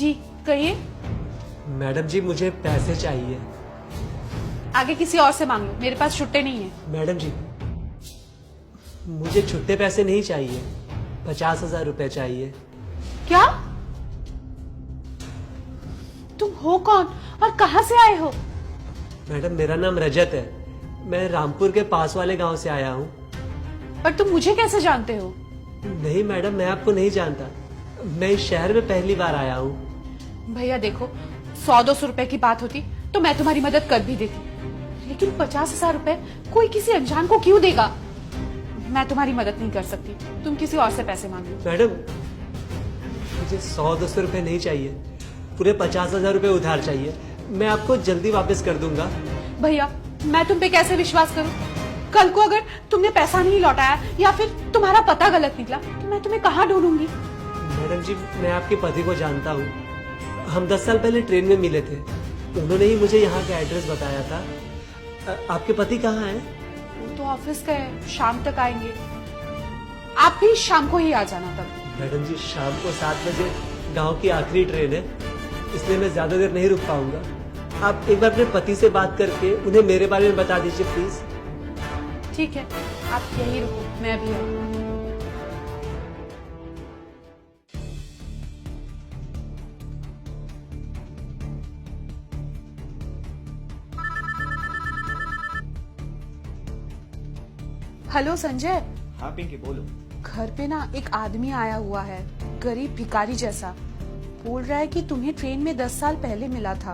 जी कहिए। मैडम जी मुझे पैसे चाहिए। आगे किसी और से मांग लो, मेरे पास छुट्टे नहीं है। मैडम जी मुझे छुट्टे पैसे नहीं चाहिए, 50,000 रुपए चाहिए। क्या? तुम हो कौन और कहां से आए हो? मैडम मेरा नाम रजत है, मैं रामपुर के पास वाले गांव से आया हूँ। पर तुम मुझे कैसे जानते हो? नहीं मैडम, मैं आपको नहीं जानता, मैं इस शहर में पहली बार आया हूँ। भैया देखो, 100-200 रुपए की बात होती तो मैं तुम्हारी मदद कर भी देती, लेकिन 50,000 रुपए कोई किसी अनजान को क्यों देगा? मैं तुम्हारी मदद नहीं कर सकती, तुम किसी और से पैसे मांग लो। मैडम मुझे 100-200 रुपए नहीं चाहिए, पूरे 50,000 रुपए उधार चाहिए, मैं आपको जल्दी वापस कर दूंगा। भैया मैं तुम पे कैसे विश्वास करूं? कल को अगर तुमने पैसा नहीं लौटाया या फिर तुम्हारा पता गलत निकला तो मैं तुम्हें कहाँ ढूंढूंगी? मैडम जी मैं आपके पति को जानता हूँ, हम 10 साल पहले ट्रेन में मिले थे, उन्होंने ही मुझे यहाँ का एड्रेस बताया था। आपके पति कहाँ हैं? वो तो ऑफिस गए, शाम तक आएंगे। आप भी शाम को ही आ जाना तब। मैडम जी शाम को 7 बजे गांव की आखिरी ट्रेन है, इसलिए मैं ज्यादा देर नहीं रुक पाऊंगा। आप एक बार अपने पति से बात करके उन्हें मेरे बारे में बता दीजिए प्लीज। ठीक है, आप यहीं रुको, मैं अभी आऊँ। हेलो संजय। हाँ पिंकी बोलो। घर पे ना एक आदमी आया हुआ है, गरीब भिखारी जैसा। बोल रहा है कि तुम्हें ट्रेन में 10 साल पहले मिला था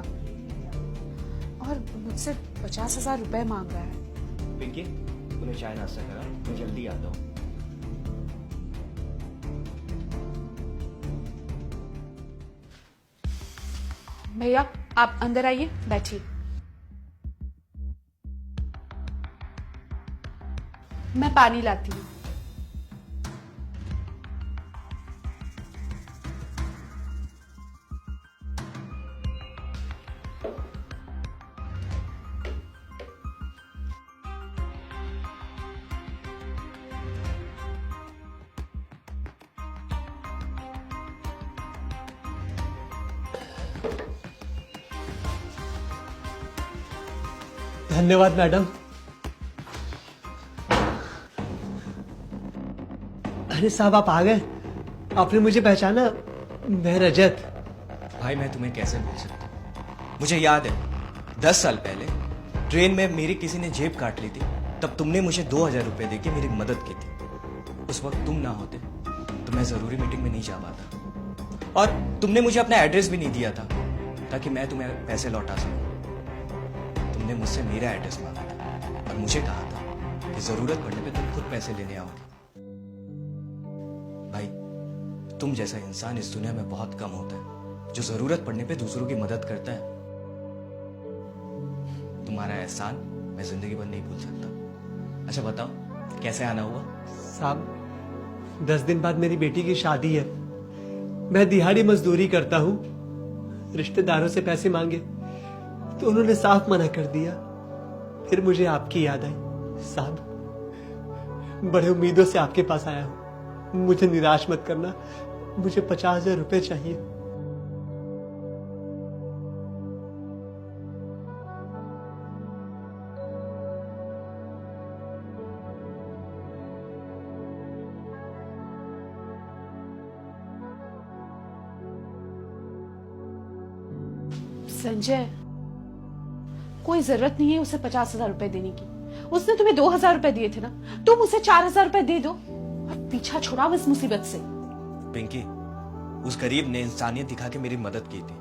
और मुझसे 50,000 रुपए मांग रहा है। पिंकी तूने चाय नाश्ता करा, मैं जल्दी आता हूँ। भैया आप अंदर आइए, बैठिए। मैं पानी लाती हूँ। धन्यवाद मैडम। अरे साहब आप आ गए, आपने मुझे पहचाना? मैं रजत। भाई मैं तुम्हें कैसे भूल सकता हूँ? मुझे याद है 10 साल पहले ट्रेन में मेरी किसी ने जेब काट ली थी, तब तुमने मुझे 2,000 रुपए देके मेरी मदद की थी। उस वक्त तुम ना होते तो मैं जरूरी मीटिंग में नहीं जा पाता, और तुमने मुझे अपना एड्रेस भी नहीं दिया था ताकि मैं तुम्हें पैसे लौटा सकूं। तुमने मुझसे मेरा एड्रेस मांगा था और मुझे कहा था कि जरूरत पड़ने पे तुम खुद पैसे लेने आओ। भाई तुम जैसा इंसान इस दुनिया में बहुत कम होता है जो जरूरत पड़ने पे दूसरों की मदद करता है। तुम्हारा एहसान मैं जिंदगी भर नहीं भूल सकता। अच्छा बताओ कैसे आना हुआ? साहब 10 दिन बाद मेरी बेटी की शादी है, मैं दिहाड़ी मजदूरी करता हूँ। रिश्तेदारों से पैसे मांगे तो उन्होंने साफ मना कर दिया। फिर मुझे आपकी याद आई। साहब बड़े उम्मीदों से आपके पास आया हूं, मुझे निराश मत करना, मुझे 50,000 रुपए चाहिए। संजय कोई जरूरत नहीं है उसे 50,000 रुपए देने की। उसने तुम्हें 2,000 रुपए दिए थे ना, तुम उसे 4,000 रुपए दे दो और पीछा छुड़ाओ इस मुसीबत से। पिंकी उस गरीब ने इंसानियत दिखा के मेरी मदद की थी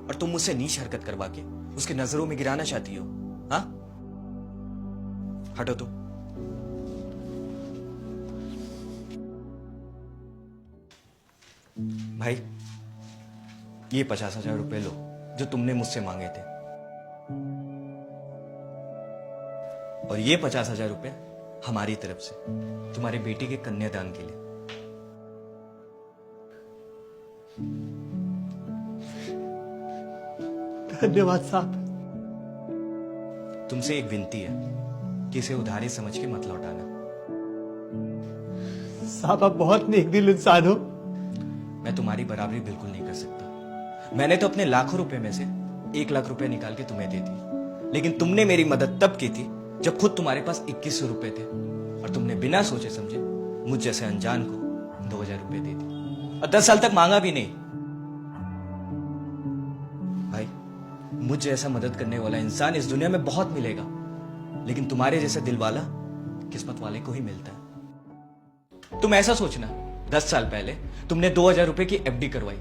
और तुम मुझसे नीच हरकत करवा के उसके नजरों में गिराना चाहती हो? हाँ हटो तुम। भाई ये 50,000 रुपए लो जो तुमने मुझसे मांगे थे, और ये 50,000 रुपए हमारी तरफ से तुम्हारी बेटी के कन्यादान के लिए। धन्यवाद साहब। तुमसे एक विनती है कि इसे उधारी समझ के मत लौटाना। साहब आप बहुत नेक दिल इंसान हो। मैं तुम्हारी बराबरी बिल्कुल नहीं कर सकता, मैंने तो अपने लाखों रुपए में से 1 लाख रुपए निकाल के तुम्हें दे दिए, लेकिन तुमने मेरी मदद तब की थी जब खुद तुम्हारे पास 2100 रुपए थे, और तुमने बिना सोचे समझे मुझ जैसे अनजान को 2000 रुपए दे दिए, और 10 साल तक मांगा भी नहीं। भाई, मुझ जैसा मदद करने वाला इंसान इस दुनिया में बहुत मिलेगा, लेकिन तुम्हारे जैसे दिल वाला किस्मत वाले को ही मिलता है। तुम ऐसा सोचना, 10 साल पहले तुमने 2000 रुपए की एफडी करवाई,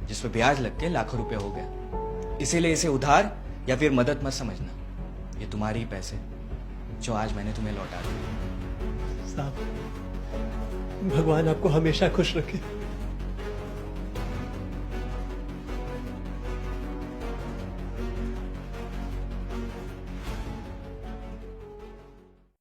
जिसपे ब्याज लग के लाखों रुपए हो गया। इसीलिए इसे उधार या फिर मदद मत समझना, ये तुम्हारे ही पैसे जो आज मैंने तुम्हें लौटा दिए। साहब, भगवान आपको हमेशा खुश रखे।